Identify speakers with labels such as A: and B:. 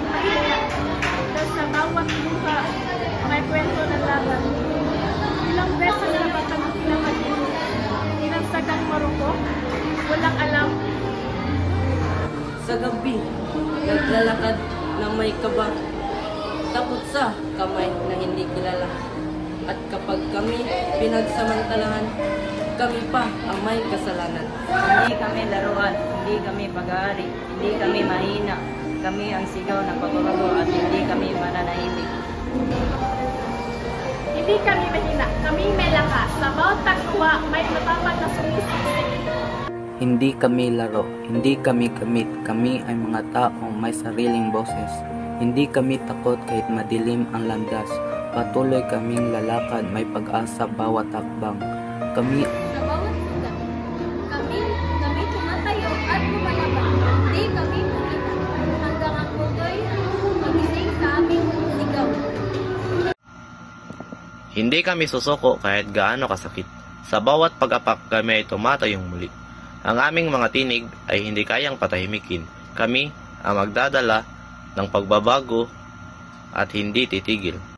A: maging mahina. Dahil sa bawat luha, may kwento ng laban. Ilang beses na ba kami pinapagin? Ilang sagang marungo? Walang alam.
B: Sa gabi, naglalakad na may kaba, takot sa kamay na hindi kilala. At kapag kami pinagsamantalahan, kami pa ang may kasalanan.
C: Hindi kami laruan, hindi kami pag-aari, hindi kami mahina. Kami ang sigaw ng pagbabago at hindi kami mananahimik.
A: Hindi kami mahina, kami may lakas. Sa bawat takwa, may matapat na sumisisi.
D: Hindi kami laro, hindi kami gamit, kami ay mga taong may sariling boses. Hindi kami takot kahit madilim ang landas, patuloy kaming lalakad, may pag-asa bawat hakbang. Kami
E: Sa bawat sugat, kami tumatayo at lumalaban. Hindi kami mahina, hanggang ang mundo'y magising sa aming sigaw.
F: Hindi kami susuko kahit gaano kasakit. Sa bawat pag-apak kami ay tumatayong muli. Ang aming mga tinig ay hindi kayang patahimikin. Kami ang magdadala ng pagbabago at hindi titigil.